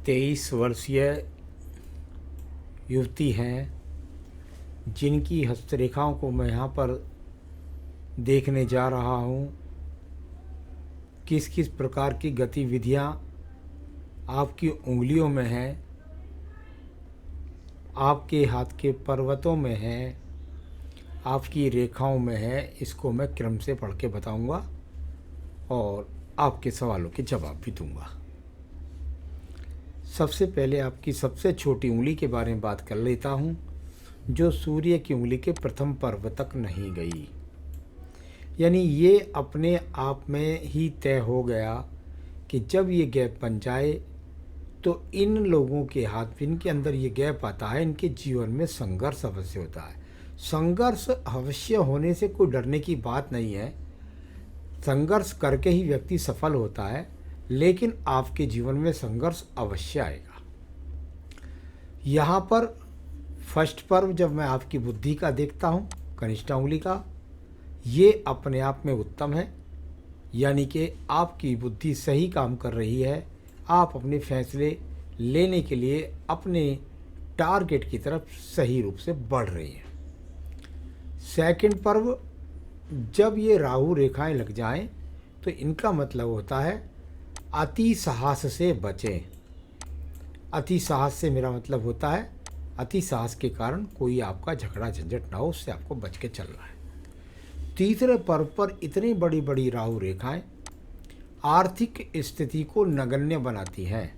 23 वर्षीय युवती हैं जिनकी हस्तरेखाओं को मैं यहाँ पर देखने जा रहा हूँ। किस किस प्रकार की गतिविधियाँ आपकी उंगलियों में हैं, आपके हाथ के पर्वतों में है, आपकी रेखाओं में है, इसको मैं क्रम से पढ़ के बताऊंगा और आपके सवालों के जवाब भी दूंगा। सबसे पहले आपकी सबसे छोटी उंगली के बारे में बात कर लेता हूं, जो सूर्य की उंगली के प्रथम पर्व तक नहीं गई। यानी ये अपने आप में ही तय हो गया कि जब ये गैप बन जाए तो इन लोगों के हाथ, इनके अंदर ये गैप आता है, इनके जीवन में संघर्ष अवश्य होता है। संघर्ष अवश्य होने से कोई डरने की बात नहीं है, संघर्ष करके ही व्यक्ति सफल होता है, लेकिन आपके जीवन में संघर्ष अवश्य आएगा। यहाँ पर फर्स्ट पर्व जब मैं आपकी बुद्धि का देखता हूँ, कनिष्ठ उंगली का, ये अपने आप में उत्तम है। यानी कि आपकी बुद्धि सही काम कर रही है, आप अपने फैसले लेने के लिए अपने टारगेट की तरफ सही रूप से बढ़ रही हैं। सेकंड पर्व जब ये राहु रेखाएं लग जाएं तो इनका मतलब होता है अति साहस से बचें। अति साहस से मेरा मतलब होता है अति साहस के कारण कोई आपका झगड़ा झंझट ना हो, उससे आपको बच के चलना है। तीसरे पर्व पर इतनी बड़ी बड़ी राहु रेखाएं आर्थिक स्थिति को नगण्य बनाती हैं।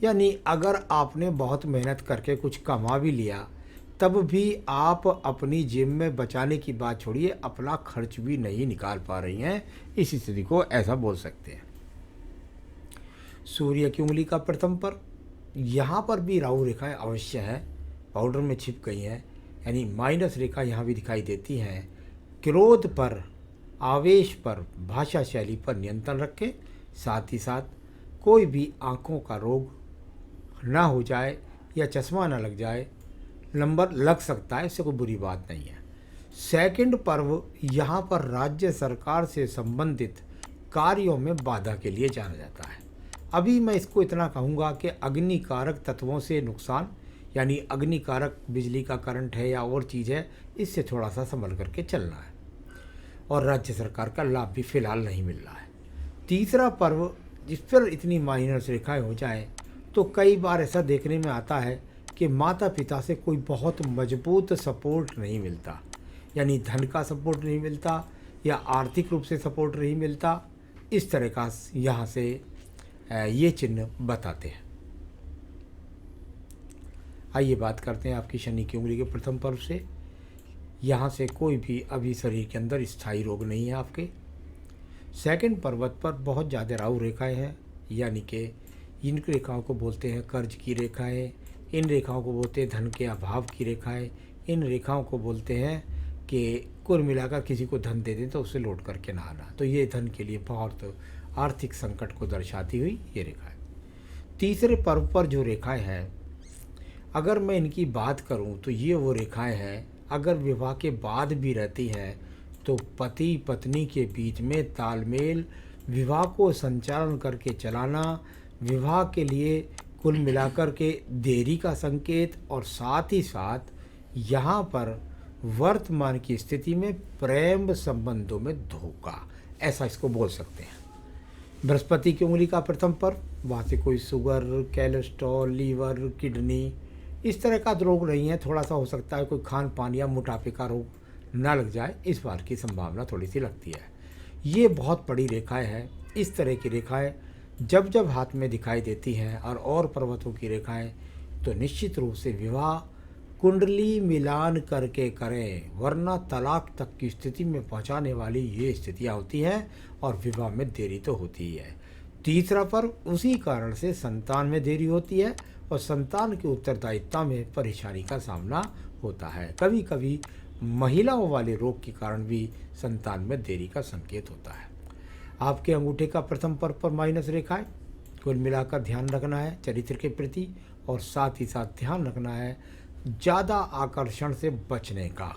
यानी अगर आपने बहुत मेहनत करके कुछ कमा भी लिया, तब भी आप अपनी जेब में बचाने की बात छोड़िए, अपना खर्च भी नहीं निकाल पा रही हैं। इस स्थिति को ऐसा बोल सकते हैं। सूर्य की उंगली का प्रथम पर, यहाँ पर भी राहु रेखाएं अवश्य हैं, पाउडर में छिप गई हैं। यानी माइनस रेखा यहाँ भी दिखाई देती हैं। क्रोध पर, आवेश पर, भाषा शैली पर नियंत्रण रखें। साथ ही साथ कोई भी आँखों का रोग ना हो जाए या चश्मा ना लग जाए, नंबर लग सकता है, इससे कोई बुरी बात नहीं है। सेकंड पर्व यहाँ पर राज्य सरकार से संबंधित कार्यों में बाधा के लिए जाना जाता है। अभी मैं इसको इतना कहूँगा कि अग्निकारक तत्वों से नुकसान, यानी अग्निकारक बिजली का करंट है या और चीज़ है, इससे थोड़ा सा संभल करके चलना है। और राज्य सरकार का लाभ भी फिलहाल नहीं मिल रहा है। तीसरा पर्व जिस पर इतनी माइनस रेखाएं हो जाएं तो कई बार ऐसा देखने में आता है कि माता पिता से कोई बहुत मजबूत सपोर्ट नहीं मिलता। यानी धन का सपोर्ट नहीं मिलता या आर्थिक रूप से सपोर्ट नहीं मिलता। इस तरह का यहाँ से ये चिन्ह बताते हैं। आइए बात करते हैं आपकी शनि की उंगली के प्रथम पर्व से। यहाँ से कोई भी अभी शरीर के अंदर स्थायी रोग नहीं है आपके। सेकंड पर्वत पर बहुत ज़्यादा राहु रेखाएं हैं, यानी कि इन रेखाओं को बोलते हैं कर्ज की रेखाएं, इन रेखाओं को बोलते हैं धन के अभाव की रेखाएं, इन रेखाओं को बोलते हैं कि कुल मिलाकर किसी को धन दे दें तो उसे लौट करके ना आना। तो ये धन के लिए बहुत आर्थिक संकट को दर्शाती हुई ये रेखाएं। तीसरे पर्व पर जो रेखाएं हैं, अगर मैं इनकी बात करूं तो ये वो रेखाएं हैं, अगर विवाह के बाद भी रहती हैं तो पति पत्नी के बीच में तालमेल, विवाह को संचालन करके चलाना, विवाह के लिए कुल मिलाकर के देरी का संकेत, और साथ ही साथ यहाँ पर वर्तमान की स्थिति में प्रेम संबंधों में धोखा, ऐसा इसको बोल सकते हैं। बृहस्पति की उंगली का प्रथम पर्व, वहाँ से कोई शुगर, कोलेस्ट्रॉल, लीवर, किडनी इस तरह का रोग नहीं है। थोड़ा सा हो सकता है कोई खान पान या मोटापे का रोग ना लग जाए, इस बार की संभावना थोड़ी सी लगती है। ये बहुत बड़ी रेखाएं हैं। इस तरह की रेखाएं जब जब हाथ में दिखाई देती हैं और पर्वतों की रेखाएं, तो निश्चित रूप से विवाह कुंडली मिलान करके करें, वरना तलाक तक की स्थिति में पहुंचाने वाली ये स्थितियां होती हैं और विवाह में देरी तो होती ही है। तीसरा पर्व, उसी कारण से संतान में देरी होती है और संतान के उत्तरदायित्व में परेशानी का सामना होता है। कभी कभी महिलाओं वाले रोग के कारण भी संतान में देरी का संकेत होता है। आपके अंगूठे का प्रथम पर्व पर माइनस रेखाएं, कुल मिलाकर ध्यान रखना है चरित्र के प्रति, और साथ ही साथ ध्यान रखना है ज़्यादा आकर्षण से बचने का।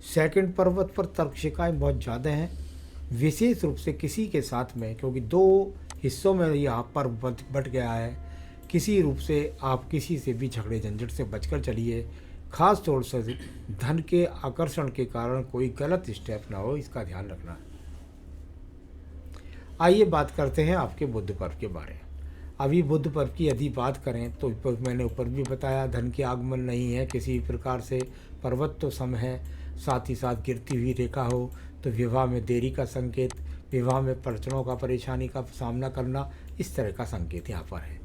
सेकंड पर्वत पर तर्क शिकायत बहुत ज़्यादा हैं, विशेष रूप से किसी के साथ में, क्योंकि दो हिस्सों में यहाँ पर बट गया है। किसी रूप से आप किसी से भी झगड़े झंझट से बचकर चलिए। खास तौर से धन के आकर्षण के कारण कोई गलत स्टेप ना हो, इसका ध्यान रखना है। आइए बात करते हैं आपके बुध पर्व के बारे में। अभी बुध पर्व की यदि बात करें तो मैंने ऊपर भी बताया, धन के आगमन नहीं है किसी भी प्रकार से, पर्वत तो सम है, साथ ही साथ गिरती हुई रेखा हो तो विवाह में देरी का संकेत, विवाह में अड़चनों का, परेशानी का सामना करना, इस तरह का संकेत यहाँ पर है।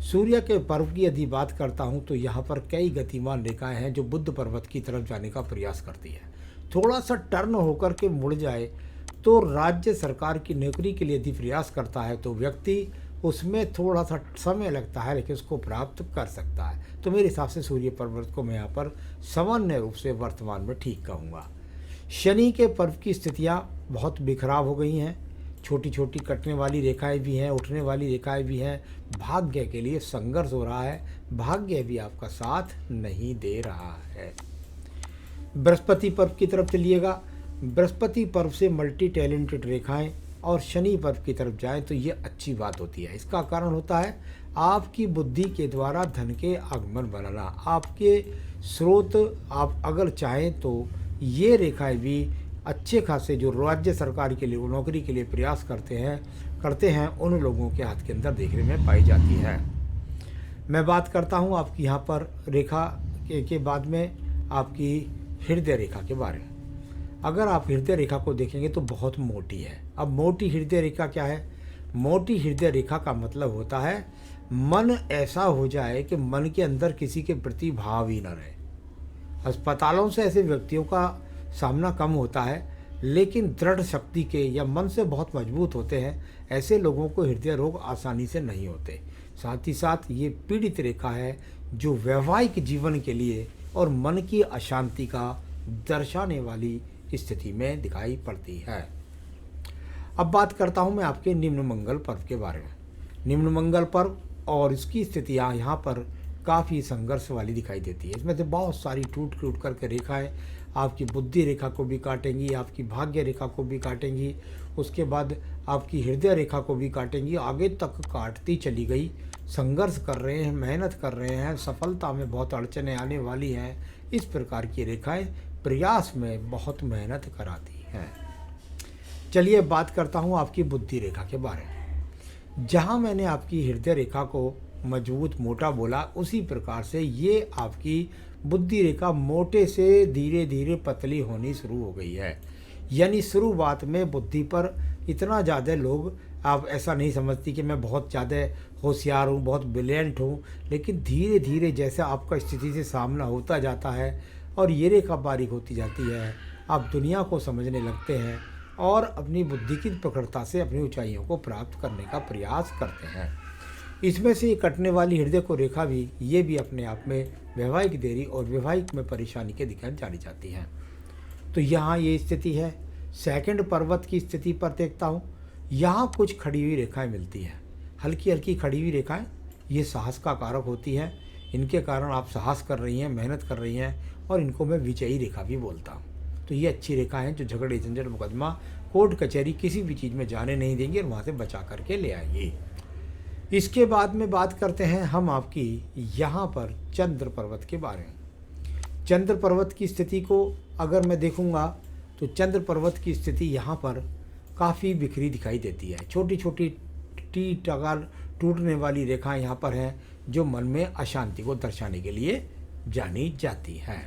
सूर्य के पर्व की यदि बात करता हूँ तो यहाँ पर कई गतिमान रेखाएं हैं जो बुध पर्वत की तरफ जाने का प्रयास करती है। थोड़ा सा टर्न होकर के मुड़ जाए तो राज्य सरकार की नौकरी के लिए यदि प्रयास करता है तो व्यक्ति उसमें थोड़ा सा समय लगता है लेकिन उसको प्राप्त कर सकता है। तो मेरे हिसाब से सूर्य पर्वत को मैं यहाँ पर सामान्य रूप से वर्तमान में ठीक कहूँगा। शनि के पर्व की स्थितियाँ बहुत बिखराव हो गई हैं, छोटी छोटी कटने वाली रेखाएं भी हैं, उठने वाली रेखाएं भी हैं। भाग्य के लिए संघर्ष हो रहा है, भाग्य भी आपका साथ नहीं दे रहा है। बृहस्पति पर्व की तरफ चलिएगा। बृहस्पति पर्व से मल्टी टैलेंटेड रेखाएं और शनि पर्व की तरफ जाएं तो ये अच्छी बात होती है। इसका कारण होता है आपकी बुद्धि के द्वारा धन के आगमन बनाना, आपके स्रोत। आप अगर चाहें तो ये रेखाएं भी अच्छे खासे जो राज्य सरकार के लिए नौकरी के लिए प्रयास करते हैं उन लोगों के हाथ के अंदर देखने में पाई जाती है। मैं बात करता हूँ आपकी यहाँ पर रेखा के बाद में आपकी हृदय रेखा के बारे में। अगर आप हृदय रेखा को देखेंगे तो बहुत मोटी है। अब मोटी हृदय रेखा क्या है? मोटी हृदय रेखा का मतलब होता है मन ऐसा हो जाए कि मन के अंदर किसी के प्रति भाव ही न रहे। अस्पतालों से ऐसे व्यक्तियों का सामना कम होता है, लेकिन दृढ़ शक्ति के या मन से बहुत मजबूत होते हैं, ऐसे लोगों को हृदय रोग आसानी से नहीं होते। साथ ही साथ ये पीड़ित रेखा है जो वैवाहिक जीवन के लिए और मन की अशांति का दर्शाने वाली स्थिति में दिखाई पड़ती है। अब बात करता हूँ मैं आपके निम्न मंगल पर्व के बारे में। निम्न मंगल पर्व और इसकी स्थितियाँ यहाँ पर काफ़ी संघर्ष वाली दिखाई देती है। इसमें से बहुत सारी टूट करके रेखाएं आपकी बुद्धि रेखा को भी काटेंगी, आपकी भाग्य रेखा को भी काटेंगी, उसके बाद आपकी हृदय रेखा को भी काटेंगी, आगे तक काटती चली गई। संघर्ष कर रहे हैं, मेहनत कर रहे हैं, सफलता में बहुत अड़चनें आने वाली हैं। इस प्रकार की रेखाएं प्रयास में बहुत मेहनत कराती हैं। चलिए बात करता हूँ आपकी बुद्धि रेखा के बारे में। जहाँ मैंने आपकी हृदय रेखा को मजबूत मोटा बोला, उसी प्रकार से ये आपकी बुद्धि रेखा मोटे से धीरे धीरे पतली होनी शुरू हो गई है। यानी शुरुआत में बुद्धि पर इतना ज़्यादा लोग, आप ऐसा नहीं समझती कि मैं बहुत ज़्यादा होशियार हूँ, बहुत ब्रिलियंट हूँ, लेकिन धीरे धीरे जैसे आपका स्थिति से सामना होता जाता है और ये रेखा बारीक होती जाती है, आप दुनिया को समझने लगते हैं और अपनी बुद्धि की प्रखरता से अपनी ऊंचाइयों को प्राप्त करने का प्रयास करते हैं। इसमें से कटने वाली हृदय को रेखा भी, ये भी अपने आप में वैवाहिक देरी और वैवाहिक में परेशानी के दिखाई जानी जाती हैं। तो यहाँ ये स्थिति है। सेकंड पर्वत की स्थिति पर देखता हूँ, यहाँ कुछ खड़ी हुई रेखाएं मिलती हैं, हल्की हल्की खड़ी हुई रेखाएं। ये साहस का कारक होती हैं, इनके कारण आप साहस कर रही हैं, मेहनत कर रही हैं, और इनको मैं विजयी रेखा भी बोलता हूँ। तो ये अच्छी रेखा है जो झगड़े झंझट मुकदमा कोर्ट कचहरी किसी भी चीज़ में जाने नहीं देंगे और वहाँ से बचा करके ले आएंगे। इसके बाद में बात करते हैं हम आपकी यहाँ पर चंद्र पर्वत के बारे में। चंद्र पर्वत की स्थिति को अगर मैं देखूँगा तो चंद्र पर्वत की स्थिति यहाँ पर काफ़ी बिखरी दिखाई देती है। छोटी छोटी टगार टूटने वाली रेखाएं यहाँ पर हैं जो मन में अशांति को दर्शाने के लिए जानी जाती है।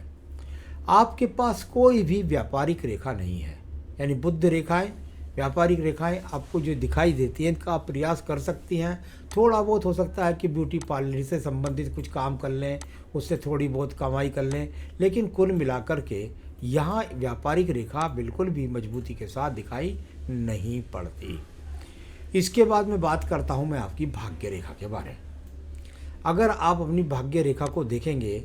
आपके पास कोई भी व्यापारिक रेखा नहीं है, यानी बुद्ध रेखाएं, व्यापारिक रेखाएं आपको जो दिखाई देती हैं इनका आप प्रयास कर सकती हैं। थोड़ा बहुत हो सकता है कि ब्यूटी पार्लर से संबंधित कुछ काम कर लें, उससे थोड़ी बहुत कमाई कर लें, लेकिन कुल मिलाकर के यहाँ व्यापारिक रेखा बिल्कुल भी मजबूती के साथ दिखाई नहीं पड़ती। इसके बाद में बात करता हूँ मैं आपकी भाग्य रेखा के बारे में। अगर आप अपनी भाग्य रेखा को देखेंगे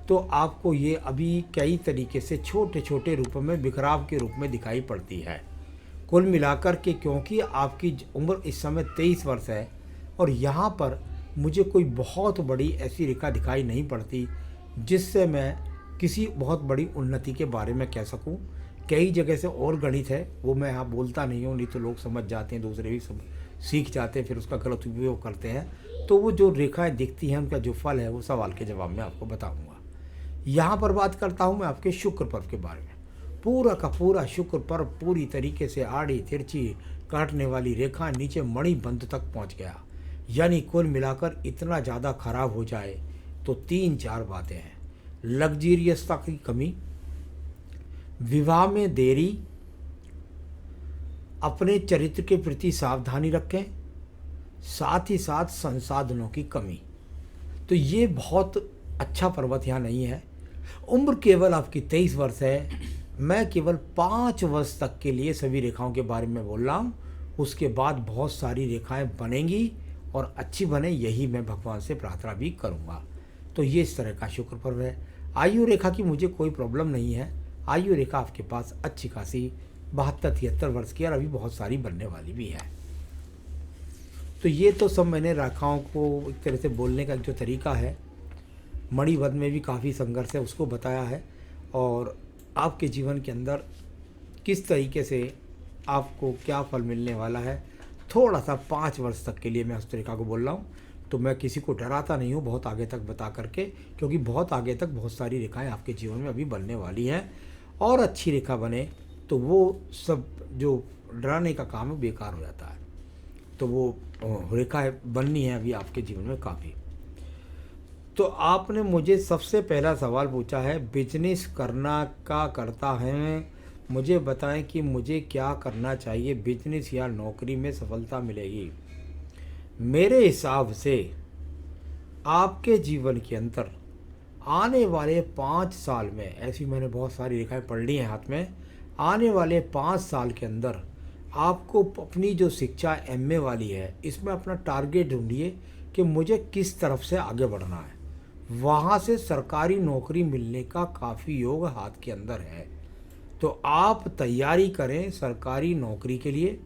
तो आपको ये अभी कई तरीके से छोटे छोटे रूपों में बिखराव के रूप में दिखाई पड़ती है। कुल मिलाकर के, क्योंकि आपकी उम्र इस समय 23 वर्ष है और यहाँ पर मुझे कोई बहुत बड़ी ऐसी रेखा दिखाई नहीं पड़ती जिससे मैं किसी बहुत बड़ी उन्नति के बारे में कह सकूं। कई जगह से और गणित है, वो मैं यहाँ बोलता नहीं हूँ, नहीं तो लोग समझ जाते हैं, दूसरे भी सीख जाते हैं, फिर उसका गलत उपयोग करते हैं। तो वो जो रेखाएं दिखती हैं उनका जो फल है वो सवाल के जवाब में आपको बताऊंगा। यहाँ पर बात करता हूँ मैं आपके शुक्र पर्व के बारे में। पूरा का पूरा शुक्र पर्व पूरी तरीके से आड़ी तिरछी काटने वाली रेखा नीचे मणिबंध तक पहुँच गया। यानी कुल मिलाकर इतना ज़्यादा खराब हो जाए तो 3-4 बातें हैं। लग्जीरियसता की कमी, विवाह में देरी, अपने चरित्र के प्रति सावधानी रखें, साथ ही साथ संसाधनों की कमी। तो ये बहुत अच्छा पर्वत यहाँ नहीं है। उम्र केवल आपकी 23 वर्ष है। मैं केवल 5 वर्ष तक के लिए सभी रेखाओं के बारे में बोल रहा हूँ। उसके बाद बहुत सारी रेखाएं बनेंगी और अच्छी बने, यही मैं भगवान से प्रार्थना भी करूँगा। तो ये इस तरह का शुक्र पर्व है। आयु रेखा की मुझे कोई प्रॉब्लम नहीं है। आयु रेखा आपके पास अच्छी खासी 72-73 वर्ष की और अभी बहुत सारी बनने वाली भी है। तो ये तो सब मैंने रेखाओं को एक तरह से बोलने का जो तरीका है, मणिबंध में भी काफ़ी संघर्ष है उसको बताया है, और आपके जीवन के अंदर किस तरीके से आपको क्या फल मिलने वाला है थोड़ा सा 5 वर्ष तक के लिए मैं उस रेखा को बोल रहा हूँ। तो मैं किसी को डराता नहीं हूँ बहुत आगे तक बता करके, क्योंकि बहुत आगे तक बहुत सारी रेखाएं आपके जीवन में अभी बनने वाली हैं, और अच्छी रेखा बने तो वो सब जो डराने का काम है बेकार हो जाता है। तो वो रेखाएं बननी है अभी आपके जीवन में काफ़ी। तो आपने मुझे सबसे पहला सवाल पूछा है, बिजनेस करना का करता है, मुझे बताएं कि मुझे क्या करना चाहिए, बिजनेस या नौकरी में सफलता मिलेगी। मेरे हिसाब से आपके जीवन के अंदर आने वाले 5 साल में, ऐसी मैंने बहुत सारी रेखाएं पढ़ ली हैं हाथ में, आने वाले 5 साल के अंदर आपको अपनी जो शिक्षा एमए वाली है इसमें अपना टारगेट ढूंढिए कि मुझे किस तरफ से आगे बढ़ना है। वहाँ से सरकारी नौकरी मिलने का काफ़ी योग हाथ के अंदर है। तो आप तैयारी करें सरकारी नौकरी के लिए,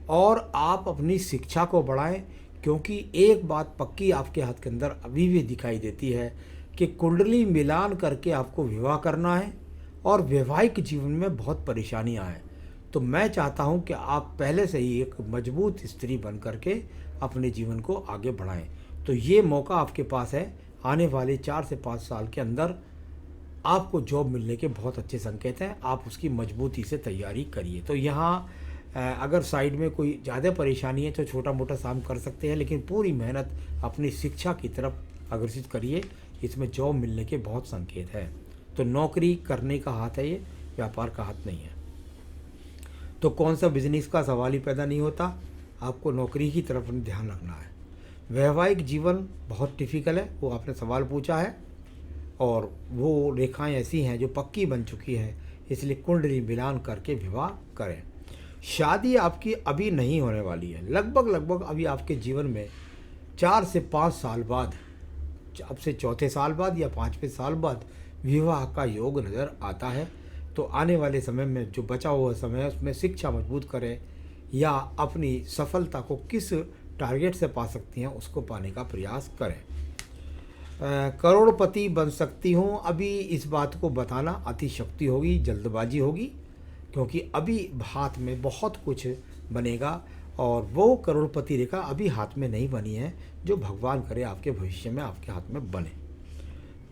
और आप अपनी शिक्षा को बढ़ाएं, क्योंकि एक बात पक्की आपके हाथ के अंदर अभी भी दिखाई देती है कि कुंडली मिलान करके आपको विवाह करना है और वैवाहिक जीवन में बहुत परेशानियां हैं। तो मैं चाहता हूं कि आप पहले से ही एक मजबूत स्त्री बन करके अपने जीवन को आगे बढ़ाएं। तो ये मौका आपके पास है। आने वाले 4 से 5 साल के अंदर आपको जॉब मिलने के बहुत अच्छे संकेत हैं। आप उसकी मजबूती से तैयारी करिए। तो यहाँ अगर साइड में कोई ज़्यादा परेशानी है तो छोटा मोटा काम कर सकते हैं, लेकिन पूरी मेहनत अपनी शिक्षा की तरफ अग्रसित करिए। इसमें जॉब मिलने के बहुत संकेत हैं। तो नौकरी करने का हाथ है, ये व्यापार का हाथ नहीं है। तो कौन सा बिजनेस का सवाल ही पैदा नहीं होता, आपको नौकरी की तरफ ध्यान रखना है। वैवाहिक जीवन बहुत डिफिकल्ट है, वो आपने सवाल पूछा है, और वो रेखाएं ऐसी हैं जो पक्की बन चुकी है, इसलिए कुंडली मिलान करके विवाह करें। शादी आपकी अभी नहीं होने वाली है, लगभग अभी आपके जीवन में 4 से 5 साल बाद, अब से चौथे साल बाद या 5वें साल बाद विवाह का योग नज़र आता है। तो आने वाले समय में जो बचा हुआ समय है उसमें शिक्षा मजबूत करें, या अपनी सफलता को किस टारगेट से पा सकती हैं उसको पाने का प्रयास करें। करोड़पति बन सकती हूँ, अभी इस बात को बताना अतिशक्ति होगी, जल्दबाजी होगी, क्योंकि अभी हाथ में बहुत कुछ बनेगा और वो करोड़पति रेखा अभी हाथ में नहीं बनी है, जो भगवान करे आपके भविष्य में आपके हाथ में बने।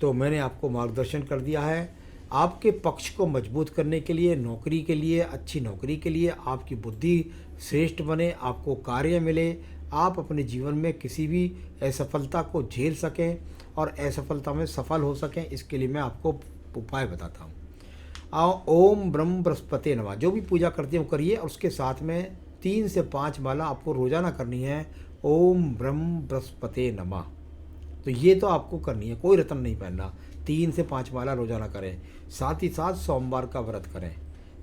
तो मैंने आपको मार्गदर्शन कर दिया है। आपके पक्ष को मजबूत करने के लिए, नौकरी के लिए, अच्छी नौकरी के लिए, आपकी बुद्धि श्रेष्ठ बने, आपको कार्य मिले, आप अपने जीवन में किसी भी असफलता को झेल सकें और असफलता में सफल हो सकें, इसके लिए मैं आपको उपाय बताता हूँ। ओम ब्रह्म बृहस्पति नमः, जो भी पूजा करते हो करिए, और उसके साथ में 3 से 5 माला आपको रोजाना करनी है, ओम ब्रह्म बृहस्पति नमः। तो ये तो आपको करनी है, कोई रत्न नहीं पहनना, 3 से 5 माला रोजाना करें। साथ ही साथ सोमवार का व्रत करें।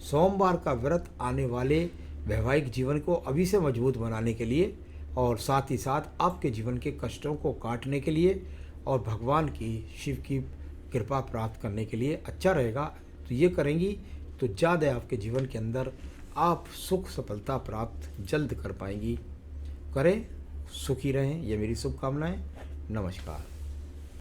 सोमवार का व्रत आने वाले वैवाहिक जीवन को अभी से मजबूत बनाने के लिए, और साथ ही साथ आपके जीवन के कष्टों को काटने के लिए, और भगवान की, शिव की कृपा प्राप्त करने के लिए अच्छा रहेगा। तो ये करेंगी तो ज़्यादा आपके जीवन के अंदर आप सुख सफलता प्राप्त जल्द कर पाएंगी। करें, सुखी रहें, ये मेरी शुभकामनाएं। नमस्कार।